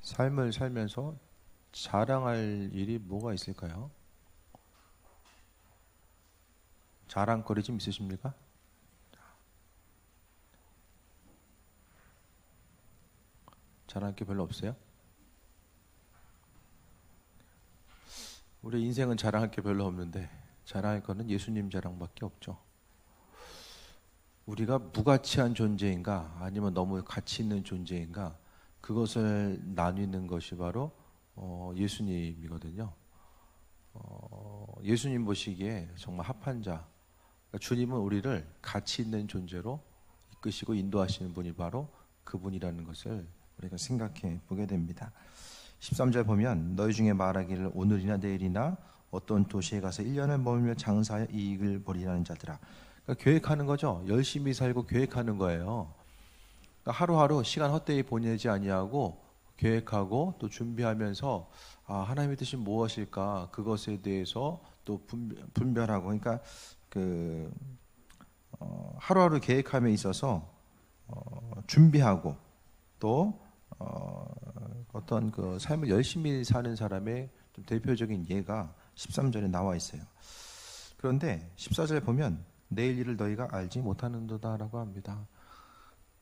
삶을 살면서 자랑할 일이 뭐가 있을까요? 자랑거리 좀 있으십니까? 자랑할 게 별로 없어요? 우리 인생은 자랑할 게 별로 없는데 자랑할 거는 예수님 자랑밖에 없죠. 우리가 무가치한 존재인가 아니면 너무 가치 있는 존재인가 그것을 나뉘는 것이 바로 예수님이거든요. 예수님 보시기에 정말 합한 자, 그러니까 주님은 우리를 가치 있는 존재로 이끄시고 인도하시는 분이 바로 그분이라는 것을 우리가 생각해 보게 됩니다. 13절 보면 너희 중에 말하기를 오늘이나 내일이나 어떤 도시에 가서 1년을 머물며 장사하여 이익을 벌이라는 자들아. 그러니까 계획하는 거죠. 열심히 살고 계획하는 거예요. 그러니까 하루하루 시간 헛되이 보내지 아니하고 계획하고 또 준비하면서 하나님의 뜻이 무엇일까 그것에 대해서 또 분별하고 그러니까 하루하루 계획함에 있어서 준비하고 또 어떤 그 삶을 열심히 사는 사람의 좀 대표적인 예가 13절에 나와 있어요. 그런데 14절에 보면 내일 일을 너희가 알지 못하는도다라고 합니다.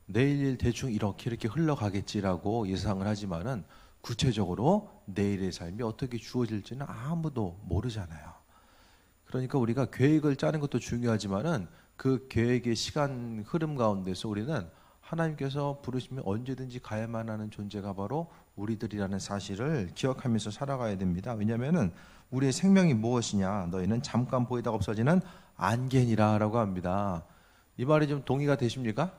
내일 일 대충 이렇게 흘러가겠지라고 예상을 하지만은 구체적으로 내일의 삶이 어떻게 주어질지는 아무도 모르잖아요. 그러니까 우리가 계획을 짜는 것도 중요하지만은 그 계획의 시간 흐름 가운데서 우리는 하나님께서 부르시면 언제든지 가야만 하는 존재가 바로 우리들이라는 사실을 기억하면서 살아가야 됩니다. 왜냐하면은 우리의 생명이 무엇이냐? 너희는 잠깐 보이다가 없어지는 안개니라라고 합니다. 이 말이 좀 동의가 되십니까?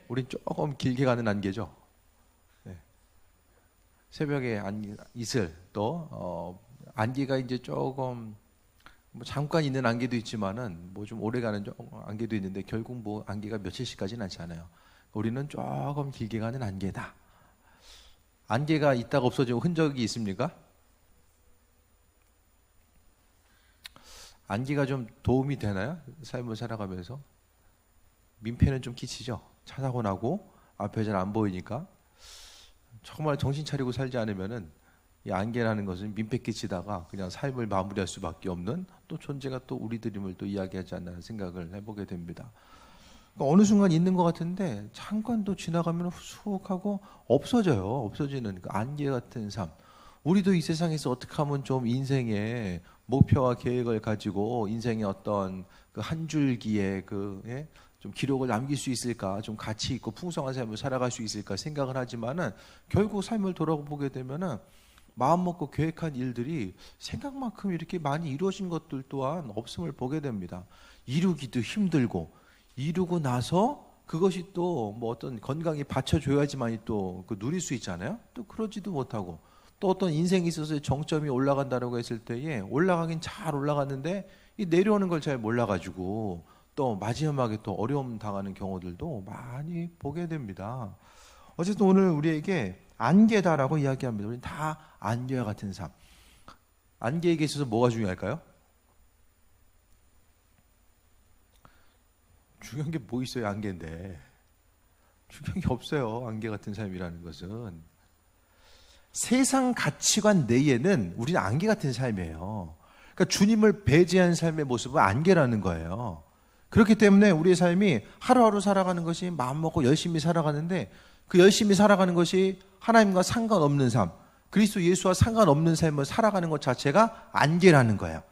우린 조금 길게 가는 안개죠. 네. 새벽에 이슬 또 안개가 이제 조금 뭐 잠깐 있는 안개도 있지만은 뭐 좀 오래 가는 안개도 있는데 결국 뭐 안개가 며칠씩 가진 않잖아요. 우리는 조금 길게 가는 안개다. 안개가 있다가 없어지고 흔적이 있습니까? 안개가 좀 도움이 되나요? 삶을 살아가면서 민폐는 좀 끼치죠. 차 사고 나고 앞에 잘 안 보이니까 정말 정신 차리고 살지 않으면은 이 안개라는 것은 민폐 끼치다가 그냥 삶을 마무리할 수밖에 없는 또 존재가 또 우리들임을 또 이야기하지 않나 생각을 해보게 됩니다. 그러니까 어느 순간 있는 것 같은데 잠깐 또 지나가면 후룩하고 없어져요. 없어지는 그 안개 같은 삶. 우리도 이 세상에서 어떻게 하면 좀 인생의 목표와 계획을 가지고 인생의 어떤 그 한 줄기의 좀 기록을 남길 수 있을까, 좀 가치 있고 풍성한 삶을 살아갈 수 있을까 생각을 하지만은 결국 삶을 돌아보게 되면은 마음 먹고 계획한 일들이 생각만큼 이렇게 많이 이루어진 것들 또한 없음을 보게 됩니다. 이루기도 힘들고 이루고 나서 그것이 또 뭐 어떤 건강이 받쳐줘야지만이 또 누릴 수 있잖아요. 또 그러지도 못하고 또 어떤 인생에 있어서의 정점이 올라간다고 했을 때에 올라가긴 잘 올라갔는데 이 내려오는 걸 잘 몰라가지고 또 마지막에 또 어려움 당하는 경우들도 많이 보게 됩니다. 어쨌든 오늘 우리에게 안개다라고 이야기합니다. 우리는 다 안개와 같은 삶. 안개에게 있어서 뭐가 중요할까요? 중요한 게 뭐 있어요? 안개인데 중요한 게 없어요. 안개 같은 삶이라는 것은 세상 가치관 내에는 우리는 안개 같은 삶이에요. 그러니까 주님을 배제한 삶의 모습은 안개라는 거예요. 그렇기 때문에 우리의 삶이 하루하루 살아가는 것이 마음먹고 열심히 살아가는데 그 열심히 살아가는 것이 하나님과 상관없는 삶, 그리스도 예수와 상관없는 삶을 살아가는 것 자체가 안개라는 거예요.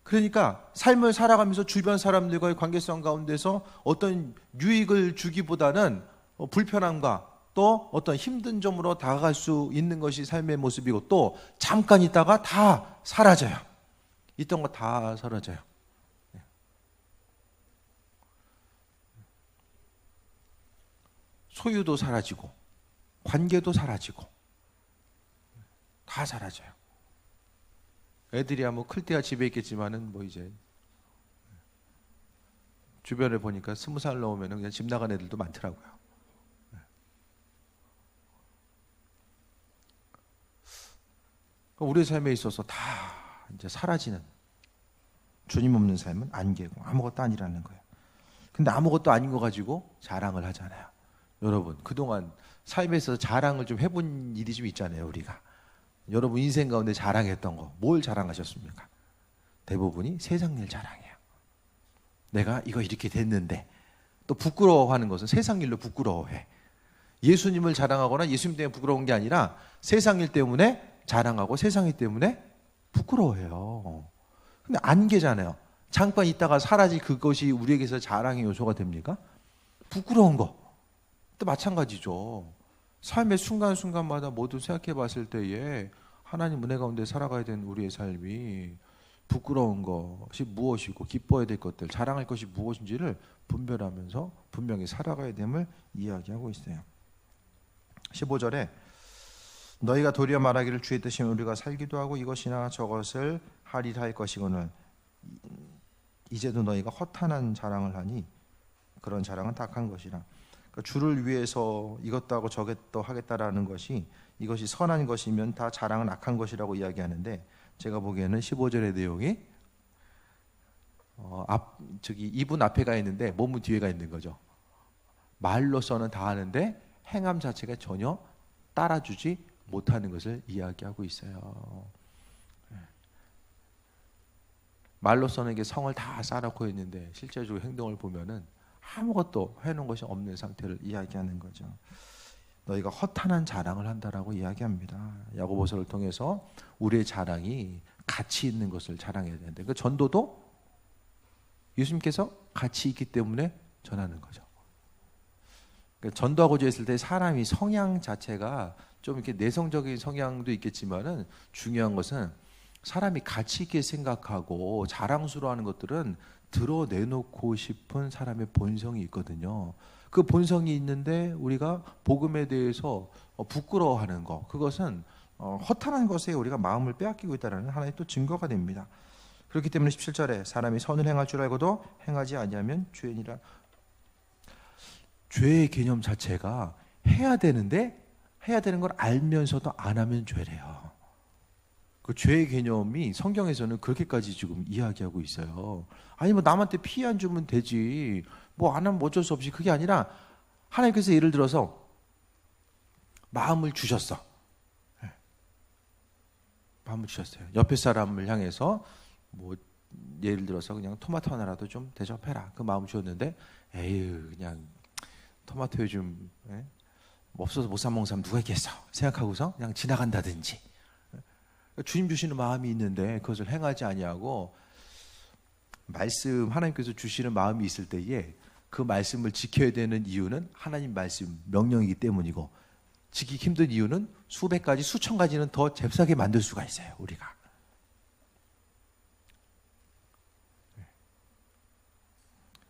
그러니까 삶을 살아가면서 주변 사람들과의 관계성 가운데서 어떤 유익을 주기보다는 불편함과 또 어떤 힘든 점으로 다가갈 수 있는 것이 삶의 모습이고 또 잠깐 있다가 다 사라져요. 있던 거 다 사라져요. 소유도 사라지고 관계도 사라지고 다 사라져요. 애들이야 뭐 클 때야 집에 있겠지만은 뭐 이제 주변에 보니까 20살 넘으면은 그냥 집 나간 애들도 많더라고요. 우리의 삶에 있어서 다 이제 사라지는 주님 없는 삶은 안개고 아무것도 아니라는 거예요. 근데 아무것도 아닌 거 가지고 자랑을 하잖아요. 여러분 그동안 삶에서 자랑을 좀 해본 일이 좀 있잖아요. 우리가 여러분 인생 가운데 자랑했던 거 뭘 자랑하셨습니까? 대부분이 세상 일 자랑해요. 내가 이거 이렇게 됐는데. 또 부끄러워하는 것은 세상 일로 부끄러워해. 예수님을 자랑하거나 예수님 때문에 부끄러운 게 아니라 세상 일 때문에 자랑하고 세상 일 때문에 부끄러워해요. 근데 안개잖아요. 잠깐 있다가 사라질 그것이 우리에게서 자랑의 요소가 됩니까? 부끄러운 거. 또 마찬가지죠. 삶의 순간순간마다 모두 생각해 봤을 때에 하나님 은혜 가운데 살아가야 되는 우리의 삶이 부끄러운 것이 무엇이고 기뻐야 될 것들, 자랑할 것이 무엇인지를 분별하면서 분명히 살아가야 됨을 이야기하고 있어요. 15절에 너희가 도리어 말하기를 주의 뜻이면 우리가 살기도 하고 이것이나 저것을 하리라 할 것이거늘 이제도 너희가 허탄한 자랑을 하니 그런 자랑은 악한 것이라. 그러니까 주를 위해서 이것도 하고 저것도 하겠다라는 것이 이것이 선한 것이면 다 자랑은 악한 것이라고 이야기하는데 제가 보기에는 15절의 내용이 이분 앞에 가 있는데 몸은 뒤에 가 있는 거죠. 말로서는 다 하는데 행함 자체가 전혀 따라주지 못하는 것을 이야기하고 있어요. 말로서는 이게 성을 다 쌓아놓고 있는데 실제적으로 행동을 보면은 아무것도 해놓은 것이 없는 상태를 이야기하는 거죠. 너희가 허탄한 자랑을 한다라고 이야기합니다. 야고보서를 통해서 우리의 자랑이 가치 있는 것을 자랑해야 되는데 그 전도도 예수님께서 가치 있기 때문에 전하는 거죠. 그러니까 전도하고자 했을 때 사람이 성향 자체가 좀 이렇게 내성적인 성향도 있겠지만은 중요한 것은 사람이 가치 있게 생각하고 자랑스러워하는 것들은 드러내놓고 싶은 사람의 본성이 있거든요. 그 본성이 있는데 우리가 복음에 대해서 부끄러워하는 것, 그것은 허탄한 것에 우리가 마음을 빼앗기고 있다는 하나의 또 증거가 됩니다. 그렇기 때문에 17절에 사람이 선을 행할 줄 알고도 행하지 아니하면 죄인이라. 죄의 개념 자체가 해야 되는데 해야 되는 걸 알면서도 안 하면 죄래요. 그 죄의 개념이 성경에서는 그렇게까지 지금 이야기하고 있어요. 아니 뭐 남한테 피해 안 주면 되지. 뭐 안 하면 어쩔 수 없이. 그게 아니라 하나님께서 예를 들어서 마음을 주셨어. 마음을 주셨어요. 옆에 사람을 향해서 뭐 예를 들어서 그냥 토마토 하나라도 좀 대접해라. 그 마음을 주었는데 에휴 그냥 토마토에 좀 없어서 못 사 먹는 사람 누가 있겠어 생각하고서 그냥 지나간다든지. 주님 주시는 마음이 있는데 그것을 행하지 아니하고 말씀 하나님께서 주시는 마음이 있을 때에 그 말씀을 지켜야 되는 이유는 하나님 말씀 명령이기 때문이고 지키기 힘든 이유는 수백 가지 수천 가지는 더 잽싸게 만들 수가 있어요. 우리가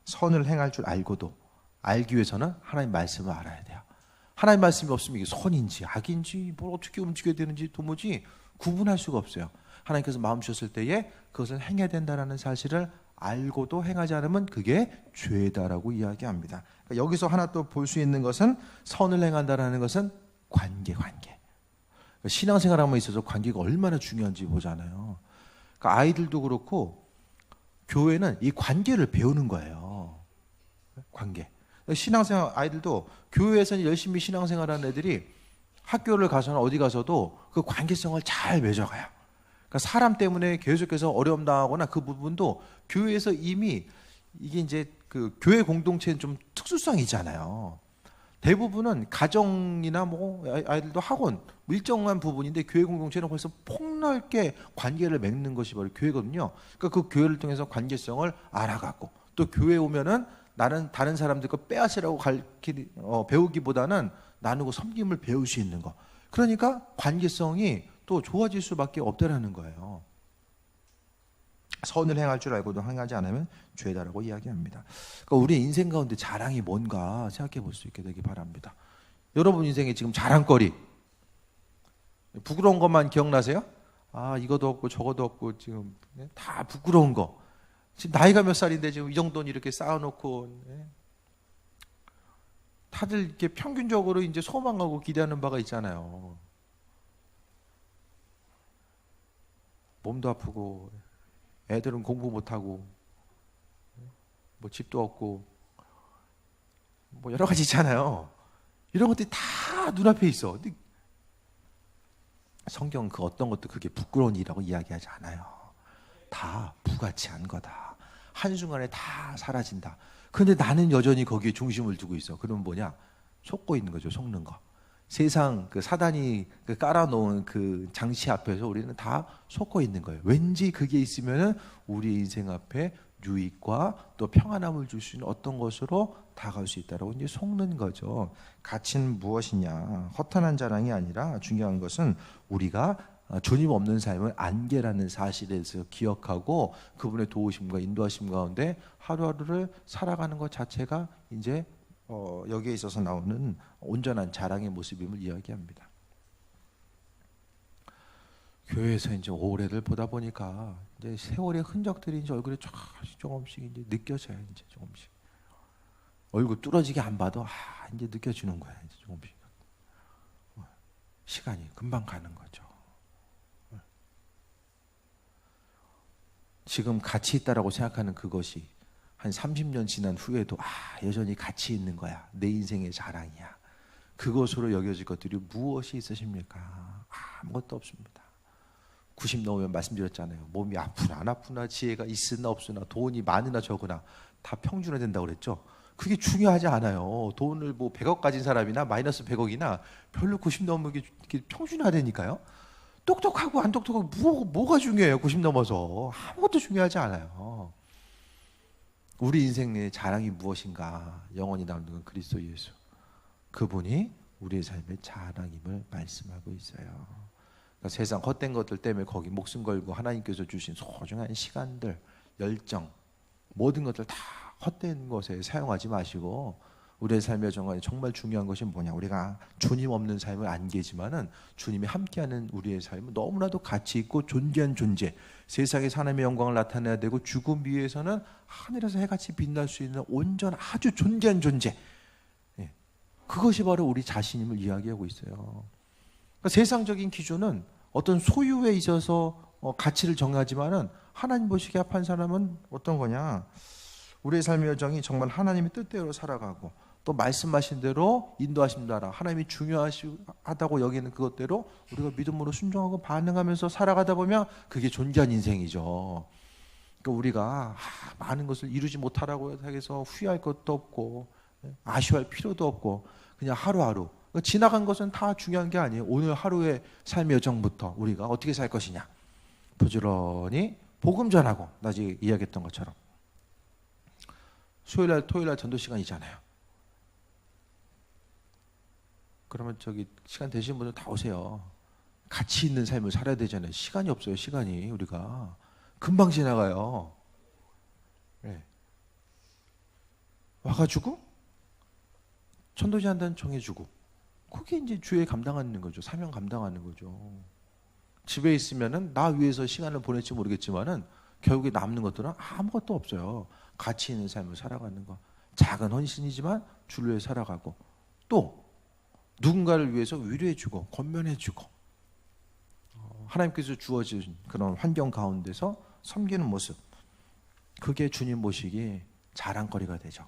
선을 행할 줄 알고도 알기 위해서는 하나님 말씀을 알아야 돼요. 하나님 말씀이 없으면 이게 선인지 악인지 뭘 어떻게 움직여야 되는지 도무지 구분할 수가 없어요. 하나님께서 마음 주셨을 때에 그것을 행해야 된다는 사실을 알고도 행하지 않으면 그게 죄다라고 이야기합니다. 그러니까 여기서 하나 또 볼 수 있는 것은 선을 행한다라는 것은 관계. 그러니까 신앙생활함에 있어서 관계가 얼마나 중요한지 보잖아요. 그러니까 아이들도 그렇고 교회는 이 관계를 배우는 거예요. 관계. 신앙생활 아이들도 교회에서 열심히 신앙생활하는 애들이 학교를 가서나 어디 가서도 그 관계성을 잘 맺어가요. 그러니까 사람 때문에 계속해서 어려움 당하거나 그 부분도 교회에서 이미 이게 이제 그 교회 공동체는 좀 특수성이잖아요. 대부분은 가정이나 뭐 아이들도 학원 일정한 부분인데 교회 공동체는 벌써 폭넓게 관계를 맺는 것이 바로 교회거든요. 그러니까 그 교회를 통해서 관계성을 알아가고 또 교회 오면은 나는 다른 사람들 거 빼앗으라고 배우기보다는 나누고 섬김을 배울 수 있는 거. 그러니까 관계성이 또 좋아질 수밖에 없다라는 거예요. 선을 행할 줄 알고도 행하지 않으면 죄다라고 이야기합니다. 그러니까 우리 인생 가운데 자랑이 뭔가 생각해 볼 수 있게 되기 바랍니다. 여러분 인생에 지금 자랑거리 부끄러운 것만 기억나세요? 아 이것도 없고 저것도 없고 지금 다 부끄러운 거. 지금 나이가 몇 살인데 지금 이 정도는 이렇게 쌓아놓고 다들 이렇게 평균적으로 이제 소망하고 기대하는 바가 있잖아요. 몸도 아프고 애들은 공부 못하고 뭐 집도 없고 뭐 여러 가지 있잖아요. 이런 것들이 다 눈앞에 있어. 근데 성경은 그 어떤 것도 그게 부끄러운 일이라고 이야기하지 않아요. 다 부가치한 거다. 한순간에 다 사라진다. 그런데 나는 여전히 거기에 중심을 두고 있어. 그러면 뭐냐? 속고 있는 거죠. 속는 거. 세상 그 사단이 그 깔아놓은 그 장치 앞에서 우리는 다 속고 있는 거예요. 왠지 그게 있으면은 우리 인생 앞에 유익과 또 평안함을 줄 수 있는 어떤 것으로 다가올 수 있다라고 이제 속는 거죠. 가치는 무엇이냐? 허탄한 자랑이 아니라 중요한 것은 우리가 주님 없는 삶을 안개라는 사실에서 기억하고 그분의 도우심과 인도하심 가운데 하루하루를 살아가는 것 자체가 이제 여기에 있어서 나오는 온전한 자랑의 모습임을 이야기합니다. 교회에서 이제 오래들 보다 보니까 이제 세월의 흔적들이 이제 얼굴에 조금씩 이제 느껴져요. 이제 조금씩 얼굴 뚫어지게 안 봐도 이제 느껴지는 거야. 이제 조금씩 시간이 금방 가는 거죠. 지금 가치 있다라고 생각하는 그것이 한 30년 지난 후에도 여전히 가치 있는 거야. 내 인생의 자랑이야. 그것으로 여겨질 것들이 무엇이 있으십니까? 아무것도 없습니다. 90 넘으면 말씀드렸잖아요. 몸이 아프나 안 아프나 지혜가 있으나 없으나 돈이 많으나 적으나 다 평준화 된다고 그랬죠. 그게 중요하지 않아요. 돈을 뭐 100억 가진 사람이나 마이너스 100억이나 별로 90 넘으면 이게 평준화되니까요. 똑똑하고 안 똑똑하고 뭐가 중요해요? 90 넘어서 아무것도 중요하지 않아요. 우리 인생의 자랑이 무엇인가? 영원히 남는 건 그리스도 예수. 그분이 우리의 삶의 자랑임을 말씀하고 있어요. 그러니까 세상 헛된 것들 때문에 거기 목숨 걸고 하나님께서 주신 소중한 시간들, 열정, 모든 것들 다 헛된 것에 사용하지 마시고 우리의 삶의 정말 중요한 것이 뭐냐? 우리가 주님 없는 삶을 안개지만은 주님이 함께하는 우리의 삶은 너무나도 가치 있고 존귀한 존재. 세상에 하나님의 영광을 나타내야 되고 죽음 위에서는 하늘에서 해같이 빛날 수 있는 온전 아주 존귀한 존재. 그것이 바로 우리 자신임을 이야기하고 있어요. 그러니까 세상적인 기준은 어떤 소유에 있어서 가치를 정하지만은 하나님 보시기에 합한 사람은 어떤 거냐? 우리의 삶의 여정이 정말 하나님의 뜻대로 살아가고 또 말씀하신 대로 인도하심 따라 하나님이 중요하다고 여기는 그것대로 우리가 믿음으로 순종하고 반응하면서 살아가다 보면 그게 존귀한 인생이죠. 그러니까 우리가 많은 것을 이루지 못하라고 해서 후회할 것도 없고 아쉬워할 필요도 없고 그냥 하루하루 지나간 것은 다 중요한 게 아니에요. 오늘 하루의 삶의 여정부터 우리가 어떻게 살 것이냐 부지런히 복음 전하고 낮에 이야기했던 것처럼 수요일날 토요일날 전도 시간이잖아요. 그러면 시간 되시는 분들 다 오세요. 가치 있는 삶을 살아야 되잖아요. 시간이 없어요. 시간이 우리가 금방 지나가요. 네. 와가지고 전도지 한 단 정해주고 그게 이제 주에 감당하는 거죠. 사명 감당하는 거죠. 집에 있으면은 나 위해서 시간을 보낼지 모르겠지만은 결국에 남는 것들은 아무것도 없어요. 가치 있는 삶을 살아가는 거. 작은 헌신이지만 주를 위해 살아가고 또 누군가를 위해서 위로해주고 권면해주고 하나님께서 주어진 그런 환경 가운데서 섬기는 모습. 그게 주님 모시기 자랑거리가 되죠.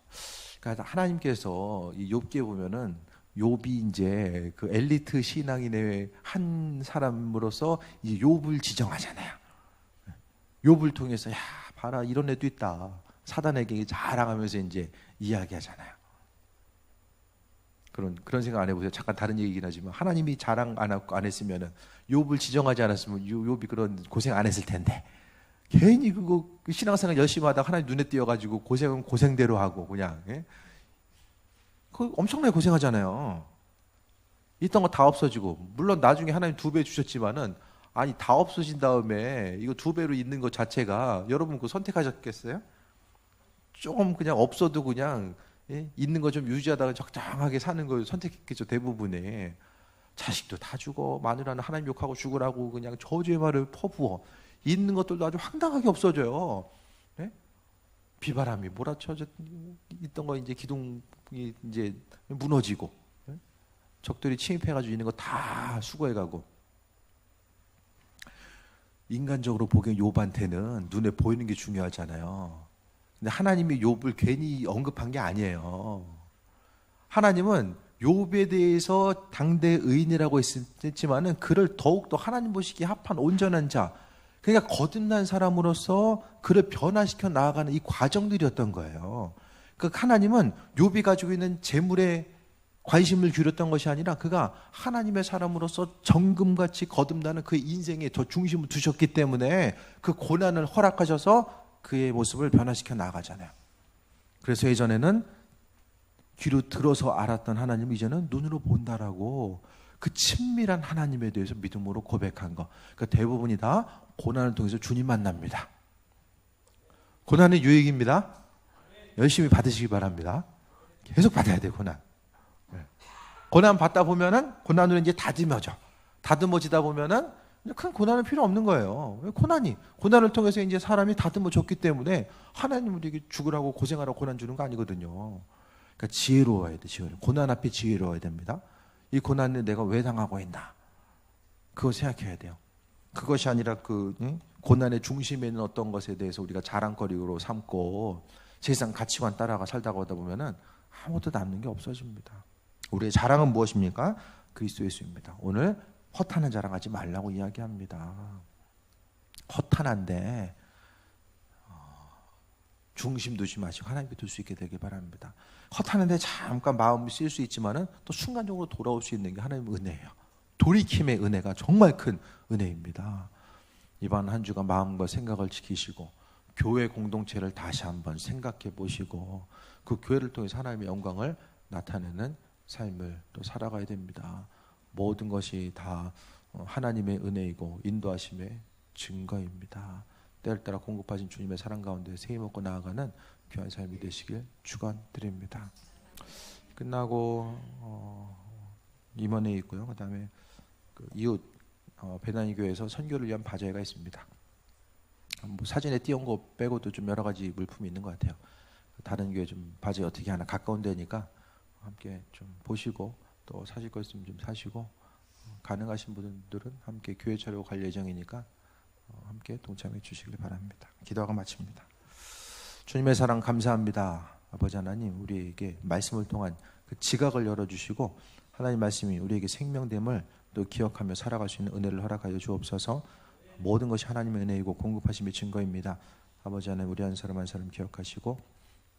그러니까 하나님께서 이 욥기에 보면은 욥이 이제 그 엘리트 신앙인의 한 사람으로서 이 욥을 지정하잖아요. 욥을 통해서 봐라 이런 애도 있다. 사단에게 자랑하면서 이제 이야기하잖아요. 그런 생각 안 해보세요. 잠깐 다른 얘기긴 하지만 하나님이 자랑 안 했으면은 욥을 지정하지 않았으면 욥이 그런 고생 안 했을 텐데 괜히 그거 신앙생활 열심히 하다가 하나님 눈에 띄어가지고 고생은 고생대로 하고 그냥 그 엄청나게 고생하잖아요. 있던 거 다 없어지고 물론 나중에 하나님 2배 주셨지만은 아니 다 없어진 다음에 이거 2배로 있는 것 자체가 여러분 그거 선택하셨겠어요? 조금 그냥 없어도 그냥 있는 거 좀 유지하다가 적당하게 사는 걸 선택했겠죠. 대부분의 자식도 다 죽어 마누라는 하나님 욕하고 죽으라고 그냥 저주의 말을 퍼부어 있는 것들도 아주 황당하게 없어져요. 네? 비바람이 몰아쳐져 있던 거 이제 기둥이 이제 무너지고 적들이 침입해가지고 있는 거 다 수거해가고 인간적으로 보기엔 욥한테는 눈에 보이는 게 중요하잖아요. 근데 하나님이 욥을 괜히 언급한 게 아니에요. 하나님은 욥에 대해서 당대 의인이라고 했지만은 그를 더욱더 하나님 보시기에 합한 온전한 자, 그러니까 거듭난 사람으로서 그를 변화시켜 나아가는 이 과정들이었던 거예요. 그 하나님은 욥이 가지고 있는 재물에 관심을 기울였던 것이 아니라 그가 하나님의 사람으로서 정금같이 거듭나는 그의 인생에 더 중심을 두셨기 때문에 그 고난을 허락하셔서 그의 모습을 변화시켜 나아가잖아요. 그래서 예전에는 귀로 들어서 알았던 하나님을 이제는 눈으로 본다라고 그 친밀한 하나님에 대해서 믿음으로 고백한 거. 그러니까 대부분이 다 고난을 통해서 주님 만납니다. 고난은 유익입니다. 열심히 받으시기 바랍니다. 계속 받아야 돼요, 고난. 고난 받다 보면은 고난으로 이제 다듬어지다 보면은 큰 고난은 필요 없는 거예요. 고난을 통해서 이제 사람이 다듬어졌기 때문에 하나님은 이게 죽으라고 고생하라고 고난 주는 거 아니거든요. 그러니까 지혜로워야 돼, 고난 앞에 지혜로워야 됩니다. 이 고난을 내가 왜 당하고 있나? 그거 생각해야 돼요. 그것이 아니라 고난의 중심에 있는 어떤 것에 대해서 우리가 자랑거리로 삼고 세상 가치관 따라가 살다가 오다 보면은 아무것도 남는 게 없어집니다. 우리의 자랑은 무엇입니까? 그리스도 예수입니다. 오늘 허탄한 자랑하지 말라고 이야기합니다. 허탄한데 중심 두지 마시고 하나님께 둘 수 있게 되길 바랍니다. 허탄한데 잠깐 마음이 쓰일 수 있지만은 또 순간적으로 돌아올 수 있는 게 하나님의 은혜예요. 돌이킴의 은혜가 정말 큰 은혜입니다. 이번 한 주가 마음과 생각을 지키시고 교회 공동체를 다시 한번 생각해 보시고 그 교회를 통해서 하나님의 영광을 나타내는 삶을 또 살아가야 됩니다. 모든 것이 다 하나님의 은혜이고 인도하심의 증거입니다. 때를 따라 공급하신 주님의 사랑 가운데 세임 얻고 나아가는 귀한 삶이 되시길 축원드립니다. 끝나고 임원회 있고요. 그다음에 이웃 배단위 교회에서 선교를 위한 바자회가 있습니다. 사진에 띄운 거 빼고도 좀 여러 가지 물품이 있는 것 같아요. 다른 교회 좀 바자회 어떻게 하나 가까운 데니까 함께 좀 보시고 또 사실 거 있으면 좀 사시고 가능하신 분들은 함께 교회 차리고 갈 예정이니까 함께 동참해 주시길 바랍니다. 기도하고 마칩니다. 주님의 사랑 감사합니다. 아버지 하나님, 우리에게 말씀을 통한 그 지각을 열어주시고 하나님 말씀이 우리에게 생명됨을 또 기억하며 살아갈 수 있는 은혜를 허락하여 주옵소서. 모든 것이 하나님의 은혜이고 공급하심의 증거입니다. 아버지 하나님, 우리 한 사람 한 사람 기억하시고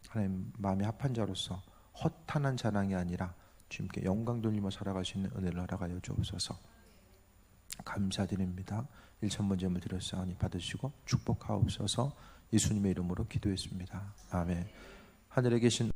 하나님 마음이 합한 자로서 허탄한 자랑이 아니라 주님께 영광 돌리며 살아갈 수 있는 은혜를 허락하여 주옵소서. 감사드립니다. 1,000번 제물 드렸사오니 받으시고 축복하옵소서. 예수님의 이름으로 기도했습니다. 아멘. 하늘에 계신